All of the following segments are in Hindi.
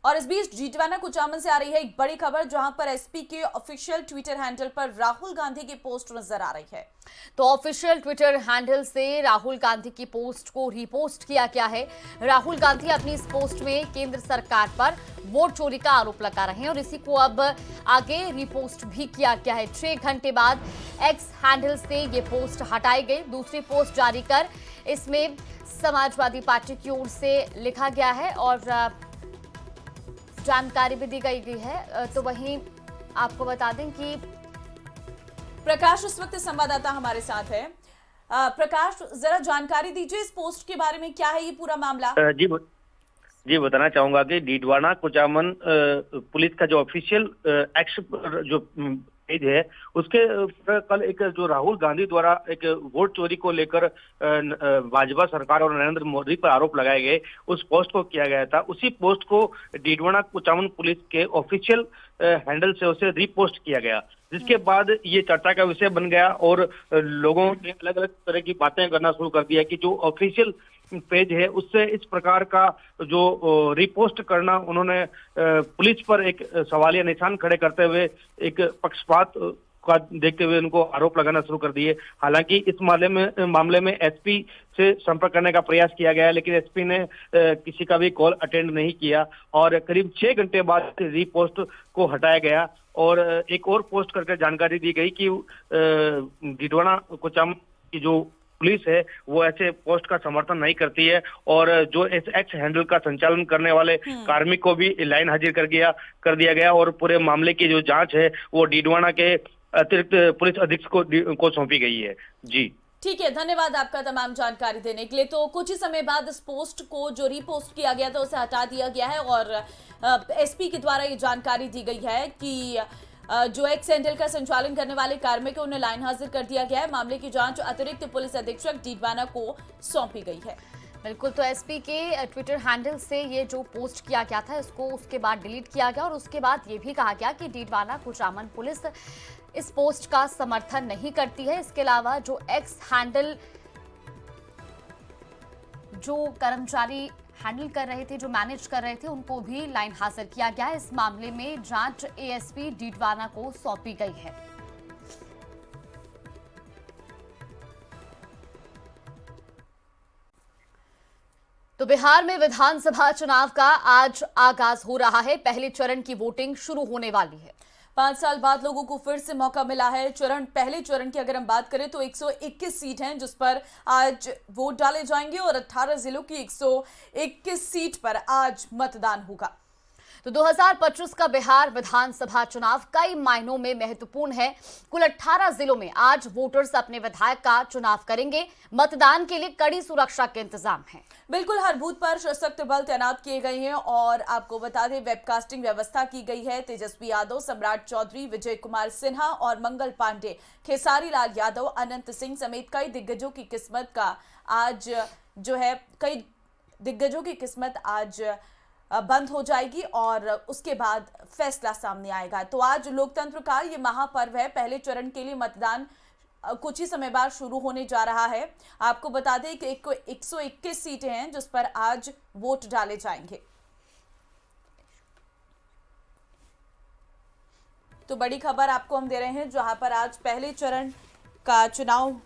और इस बीच जीतवाना कुचामन से आ रही है एक बड़ी खबर, जहां पर एसपी के ऑफिशियल ट्विटर हैंडल पर राहुल गांधी की पोस्ट नजर आ रही है। तो ऑफिशियल ट्विटर हैंडल से राहुल गांधी की पोस्ट को रीपोस्ट किया गया है। राहुल गांधी अपनी इस पोस्ट में केंद्र सरकार पर वोट चोरी का आरोप लगा रहे हैं और इसी को अब आगे रीपोस्ट भी किया गया है। 6 घंटे बाद एक्स हैंडल से ये पोस्ट हटाई गई। दूसरी पोस्ट जारी कर इसमें समाजवादी पार्टी की ओर से लिखा गया है और जानकारी भी दी गई है। तो वहीं आपको बता दें कि प्रकाश इस वक्त संवाददाता हमारे साथ है। प्रकाश, जरा जानकारी दीजिए इस पोस्ट के बारे में, क्या है ये पूरा मामला? जी बताना चाहूंगा कि डीडवाना कुचामन पुलिस का जो ऑफिशियल एक्स जो पेज है उसके कल एक जो राहुल गांधी द्वारा एक वोट चोरी को लेकर भाजपा सरकार और नरेंद्र मोदी पर आरोप लगाए गए, उस पोस्ट को किया गया था। उसी पोस्ट को डीडवाना कुचामन पुलिस के ऑफिशियल हैंडल से उसे रीपोस्ट किया गया, जिसके बाद ये चर्चा का विषय बन गया और लोगों ने अलग अलग तरह की बातें करना शुरू कर दिया कि जो ऑफिशियल पेज है उससे इस प्रकार का जो रिपोस्ट करना, उन्होंने पुलिस पर एक सवालिया निशान खड़े करते हुए एक पक्षपात का देखते हुए उनको आरोप लगाना शुरू कर दिए। हालांकि इस मामले में एसपी से संपर्क करने का प्रयास किया गया, लेकिन एसपी ने किसी का भी कॉल अटेंड नहीं किया और करीब 6 घंटे बाद रीपोस्ट को हटाया गया और एक और पोस्ट करके जानकारी दी गई कि डीडवाना कुचामन की जो पुलिस है वो ऐसे पोस्ट का समर्थन नहीं करती है और जो इस एक्स हैंडल का संचालन करने वाले कार्मिक को भी लाइन हाजिर कर दिया गया और पूरे मामले की जो जांच है वो डीडवाना के अतिरिक्त पुलिस अधीक्षक को सौंपी गई है। जी ठीक है, धन्यवाद आपका तमाम जानकारी देने के लिए। तो कुछ ही समय बाद इस पोस्ट को जो रीपोस्ट किया गया था उसे हटा दिया गया है और एसपी के द्वारा ये जानकारी दी गई है कि जो एक्स हैंडल का संचालन करने वाले कार्मिक है उन्हें लाइन हाजिर कर दिया गया है। मामले की जांच अतिरिक्त पुलिस अधीक्षक डीडवाना को सौंपी गई है। बिल्कुल, तो एसपी के ट्विटर हैंडल से ये जो पोस्ट किया गया था इसको उसके बाद डिलीट किया गया और उसके बाद ये भी कहा गया कि डीडवाना कुचामन पुलिस इस पोस्ट का समर्थन नहीं करती है। इसके अलावा जो एक्स हैंडल जो कर्मचारी हैंडल कर रहे थे, जो मैनेज कर रहे थे, उनको भी लाइन हाजिर किया गया है। इस मामले में जांच एएसपी डीडवाना को सौंपी गई है। तो बिहार में विधानसभा चुनाव का आज आगाज हो रहा है। पहले चरण की वोटिंग शुरू होने वाली है। 5 साल बाद लोगों को फिर से मौका मिला है। पहले चरण की अगर हम बात करें तो 121 सीट हैं जिस पर आज वोट डाले जाएंगे और 18 जिलों की 121 सीट पर आज मतदान होगा। तो 2025 का बिहार विधानसभा चुनाव कई मायनों में महत्वपूर्ण है। कुल 18 जिलों में आज वोटर्स अपने विधायक का चुनाव करेंगे। मतदान के लिए कड़ी सुरक्षा के इंतजाम हैं। बिल्कुल, हर बूथ पर सशक्त बल तैनात किए गए हैं और आपको बता दें वेबकास्टिंग व्यवस्था की गई है। तेजस्वी यादव, सम्राट चौधरी, विजय कुमार सिन्हा और मंगल पांडे, खेसारी लाल यादव, अनंत सिंह समेत कई दिग्गजों की किस्मत आज बंद हो जाएगी और उसके बाद फैसला सामने आएगा। तो आज लोकतंत्र का ये महापर्व है। पहले चरण के लिए मतदान कुछ ही समय बाद शुरू होने जा रहा है। आपको बता दें कि 121 सीटें हैं जिस पर आज वोट डाले जाएंगे। तो बड़ी खबर आपको हम दे रहे हैं, जहां पर आज पहले चरण का चुनाव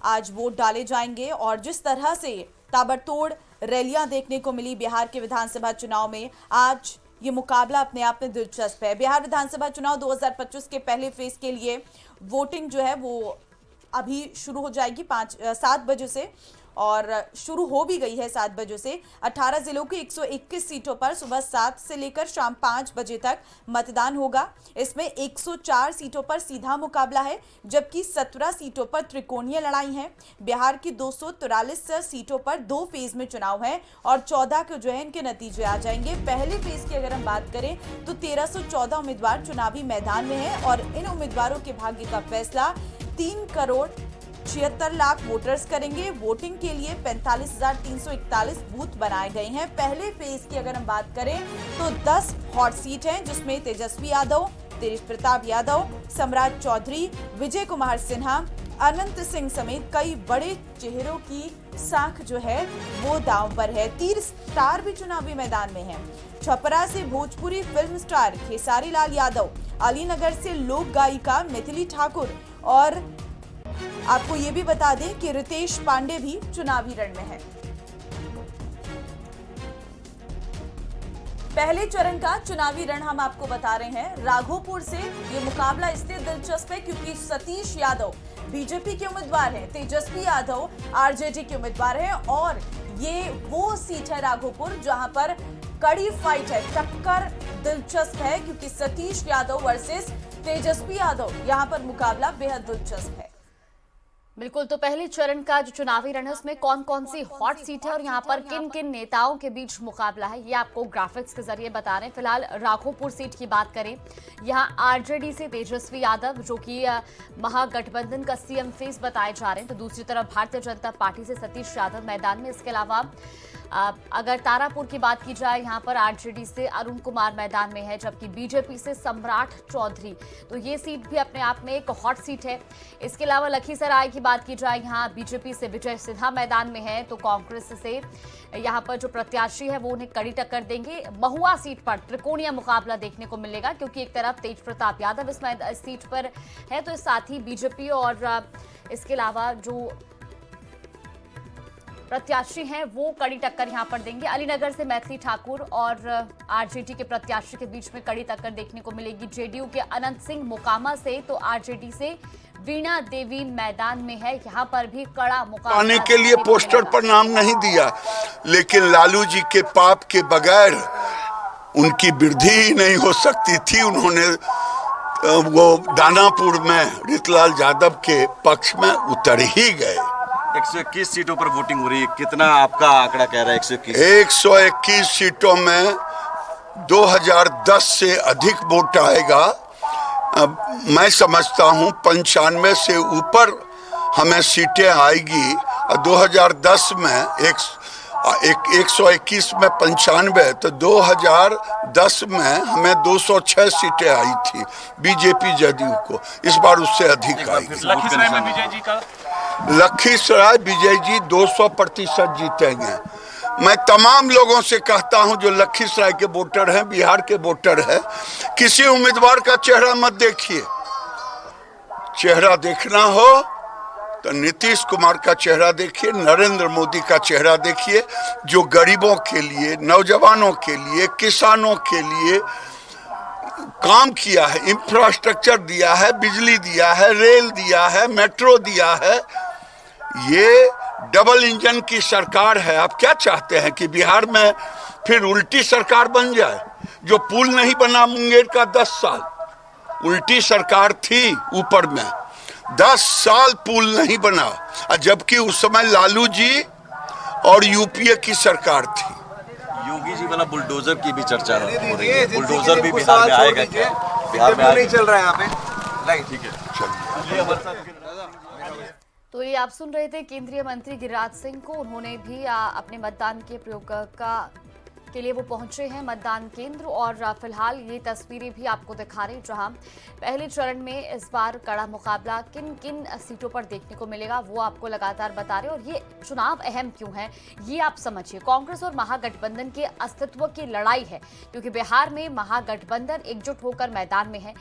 आज वोट डाले जाएंगे और जिस तरह से ताबड़तोड़ रैलियां देखने को मिली बिहार के विधानसभा चुनाव में, आज ये मुकाबला अपने आप में दिलचस्प है। बिहार विधानसभा चुनाव 2025 के पहले फेज के लिए वोटिंग जो है वो अभी शुरू हो जाएगी 7 बजे से और शुरू हो भी गई है 7 बजे से। 18 जिलों की 121 सीटों पर सुबह 7 से लेकर शाम 5 बजे तक मतदान होगा। इसमें 104 सीटों पर सीधा मुकाबला है, जबकि 17 सीटों पर त्रिकोणीय लड़ाई है। बिहार की 243 सीटों पर 2 फेज में चुनाव है और 14 के जो है इनके नतीजे आ जाएंगे। पहले फेज की अगर हम बात करें तो 1314 उम्मीदवार चुनावी मैदान में हैं और इन उम्मीदवारों के भाग्य का फैसला 3,76,00,000 वोटर्स करेंगे। वोटिंग के लिए 45,341 बूथ बनाए गए हैं। पहले फेज की अगर हम बात करें तो 10 हॉट सीट हैं, जिसमें तेजस्वी यादव, तेज प्रताप यादव, सम्राट चौधरी, विजय कुमार सिन्हा, अनंत सिंह समेत कई बड़े चेहरों की साख जो है वो दांव पर है। तीर स्टार भी चुनावी मैदान में है। छपरा से भोजपुरी फिल्म स्टार खेसारी लाल यादव, अलीनगर से लोक गायिका मिथिली ठाकुर और आपको ये भी बता दें कि रितेश पांडे भी चुनावी रण में है। पहले चरण का चुनावी रण हम आपको बता रहे हैं। राघोपुर से ये मुकाबला इसलिए दिलचस्प है क्योंकि सतीश यादव बीजेपी के उम्मीदवार हैं, तेजस्वी यादव आरजेडी के उम्मीदवार हैं और ये वो सीट है राघोपुर जहां पर कड़ी फाइट है, टक्कर दिलचस्प है क्योंकि सतीश यादव वर्सेस तेजस्वी यादव, यहां पर मुकाबला बेहद दिलचस्प है। बिल्कुल, तो पहले चरण का जो चुनावी रण है उसमें कौन कौन सी हॉट सीट है और यहाँ पर किन किन नेताओं के बीच मुकाबला है, ये आपको ग्राफिक्स के जरिए बता रहे हैं। फिलहाल राघोपुर सीट की बात करें, यहाँ आरजेडी से तेजस्वी यादव जो कि महागठबंधन का सीएम फेस बताए जा रहे हैं, तो दूसरी तरफ भारतीय जनता पार्टी से सतीश यादव मैदान में। इसके अलावा अगर तारापुर की बात की जाए, यहाँ पर आरजेडी से अरुण कुमार मैदान में है, जबकि बीजेपी से सम्राट चौधरी, तो ये सीट भी अपने आप में एक हॉट सीट है। इसके अलावा लखीसराय की बात की जाए, यहाँ बीजेपी से विजय सिन्हा मैदान में है, तो कांग्रेस से यहाँ पर जो प्रत्याशी है वो उन्हें कड़ी टक्कर देंगे। महुआ सीट पर त्रिकोणीय मुकाबला देखने को मिलेगा क्योंकि एक तरफ तेज प्रताप यादव इस सीट पर है, तो साथ ही बीजेपी और इसके अलावा जो प्रत्याशी हैं वो कड़ी टक्कर यहां पर देंगे। अलीनगर से मैथिली ठाकुर और आरजेडी के प्रत्याशी के बीच में कड़ी टक्कर देखने को मिलेगी। जेडीयू के अनंत सिंह मोकामा से, तो आरजेडी से वीणा देवी मैदान में है, यहां पर भी कड़ा मुकाबला आने के लिए पोस्टर पर नाम नहीं दिया, लेकिन लालू जी के पाप के बगैर उनकी वृद्धि ही नहीं हो सकती थी। उन्होंने वो दानापुर में रीतलाल यादव के पक्ष में उतर ही गए। 121 सीटों पर वोटिंग हो रही है, कितना आपका आंकड़ा कह रहा है? 121 सीटों में 2010 से अधिक वोट आएगा। अब मैं समझता हूं 95 से ऊपर हमें सीटें आएगी। 2010 में 121 में 95, तो 2010 में हमें 206 सीटें आई थी बीजेपी जदयू को। इस बार उससे अधिक आएगी। लखीसराय में विजय जी का लखीसराय विजय जी 200% जीतेंगे। मैं तमाम लोगों से कहता हूं जो लखीसराय के वोटर हैं, बिहार के वोटर हैं, किसी उम्मीदवार का चेहरा मत देखिए। चेहरा देखना हो तो नीतीश कुमार का चेहरा देखिए, नरेंद्र मोदी का चेहरा देखिए, जो गरीबों के लिए, नौजवानों के लिए, किसानों के लिए काम किया है, इंफ्रास्ट्रक्चर दिया है, बिजली दिया है, रेल दिया है, मेट्रो दिया है। ये डबल इंजन की सरकार है। आप क्या चाहते हैं कि बिहार में फिर उल्टी सरकार बन जाए? जो पुल नहीं बना मुंगेर का 10 साल, उल्टी सरकार थी ऊपर में, 10 साल पुल नहीं बना, जबकि उस समय लालू जी और यूपीए की सरकार थी। योगी जी वाला बुलडोजर की भी चर्चा हो रही है। बुलडोजर भी बिहार में आएगा क्या? बिहार में नहीं चल रहा है यहाँ पे। नहीं, ठीक है, चलिए। तो ये आप सुन रहे थे केंद्रीय मंत्री गिरिराज सिंह को। उन्होंने भी अपने मतदान के प्रयोग के लिए वो पहुंचे हैं मतदान केंद्र, और फिलहाल ये तस्वीरें भी आपको दिखा रहे हैं जहां पहले चरण में इस बार कड़ा मुकाबला किन किन सीटों पर देखने को मिलेगा वो आपको लगातार बता रहे हैं। और ये चुनाव अहम क्यों है ये आप समझिए। कांग्रेस और महागठबंधन के अस्तित्व की लड़ाई है क्योंकि बिहार में महागठबंधन एकजुट होकर मैदान में है।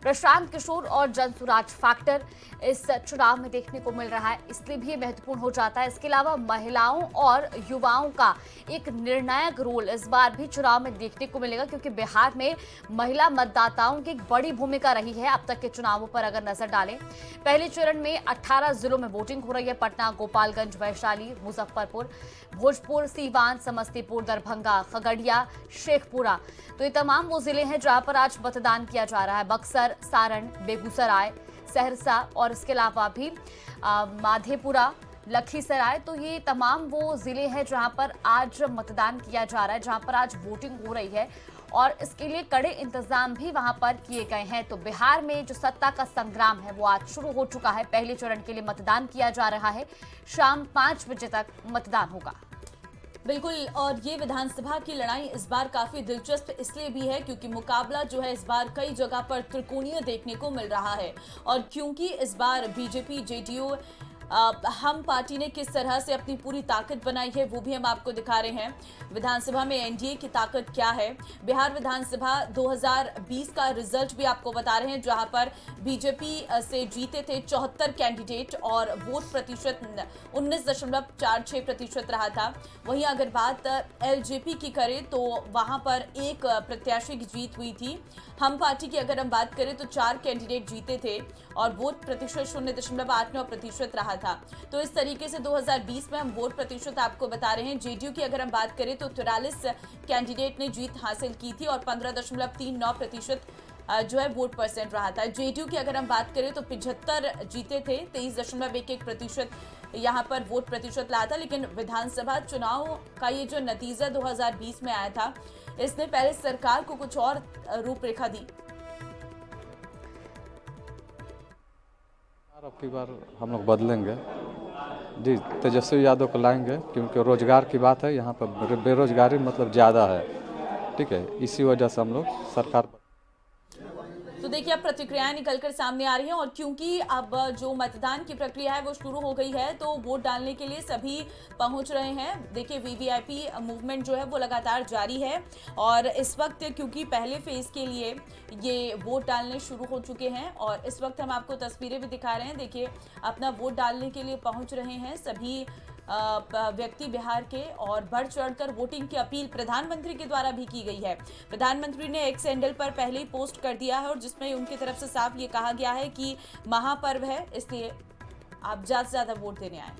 प्रशांत किशोर और जनसुराज फैक्टर इस चुनाव में देखने को मिल रहा है, इसलिए भी महत्वपूर्ण हो जाता है। इसके अलावा महिलाओं और युवाओं का एक निर्णायक रोल इस बार भी चुनाव में देखने को मिलेगा क्योंकि बिहार में महिला मतदाताओं की एक बड़ी भूमिका रही है अब तक के चुनावों पर अगर नजर डालें। पहले चरण में 18 जिलों में वोटिंग हो रही है। पटना, गोपालगंज, वैशाली, मुजफ्फरपुर, भोजपुर, सीवान, समस्तीपुर, दरभंगा, खगड़िया, शेखपुरा, तो ये तमाम वो जिले हैं जहां पर आज मतदान किया जा रहा है। बक्सर, सारण, बेगूसराय, सहरसा और इसके अलावा भी माधेपुरा, लखीसराय, तो ये तमाम वो जिले हैं जहां पर आज मतदान किया जा रहा है, जहां पर आज वोटिंग हो रही है और इसके लिए कड़े इंतजाम भी वहां पर किए गए हैं। तो बिहार में जो सत्ता का संग्राम है वो आज शुरू हो चुका है। पहले चरण के लिए मतदान किया जा रहा है। शाम 5 बजे तक मतदान होगा। बिल्कुल, और ये विधानसभा की लड़ाई इस बार काफी दिलचस्प इसलिए भी है क्योंकि मुकाबला जो है इस बार कई जगह पर त्रिकोणीय देखने को मिल रहा है। और क्योंकि इस बार बीजेपी जेडीयू हम पार्टी ने किस तरह से अपनी पूरी ताकत बनाई है वो भी हम आपको दिखा रहे हैं। विधानसभा में एनडीए की ताकत क्या है, बिहार विधानसभा 2020 का रिजल्ट भी आपको बता रहे हैं, जहां पर बीजेपी से जीते थे 74 कैंडिडेट और वोट प्रतिशत 19.46% रहा था। वहीं अगर बात एलजेपी की करें तो वहां पर एक प्रत्याशी की जीत हुई थी। हम पार्टी की अगर हम बात करें तो 4 कैंडिडेट जीते थे और वोट प्रतिशत 0.89% रहा था। तो इस तरीके से 2020 में हम वोट प्रतिशत आपको बता रहे हैं। जेडीयू की अगर हम बात करें तो 43 कैंडिडेट ने जीत हासिल की थी और 15.39% जो है वोट परसेंट रहा था। जेडीयू की अगर हम बात करें तो 75 जीते थे, 23.11% यहाँ पर वोट प्रतिशत रहा था। लेकिन विधानसभा चुनाव का ये जो नतीजा 2020 में आया था, इसने पहले सरकार को कुछ और रूपरेखा दी। अब की बार हम लोग बदलेंगे जी, तेजस्वी यादव को लाएंगे क्योंकि रोजगार की बात है, यहाँ पर बेरोजगारी मतलब ज़्यादा है, ठीक है, इसी वजह से हम लोग सरकार। तो देखिए अब प्रतिक्रियाएं निकलकर सामने आ रही हैं और क्योंकि अब जो मतदान की प्रक्रिया है वो शुरू हो गई है तो वोट डालने के लिए सभी पहुंच रहे हैं। देखिए वीवीआईपी मूवमेंट जो है वो लगातार जारी है और इस वक्त क्योंकि पहले फेज के लिए ये वोट डालने शुरू हो चुके हैं और इस वक्त हम आपको तस्वीरें भी दिखा रहे हैं। देखिए अपना वोट डालने के लिए पहुंच रहे हैं सभी व्यक्ति बिहार के और बढ़ चढ़कर वोटिंग की अपील प्रधानमंत्री के द्वारा भी की गई है। प्रधानमंत्री ने एक्स हैंडल पर पहले ही पोस्ट कर दिया है और जिसमें उनकी तरफ से साफ ये कहा गया है कि महापर्व है, इसलिए आप ज्यादा से ज्यादा वोट देने आए।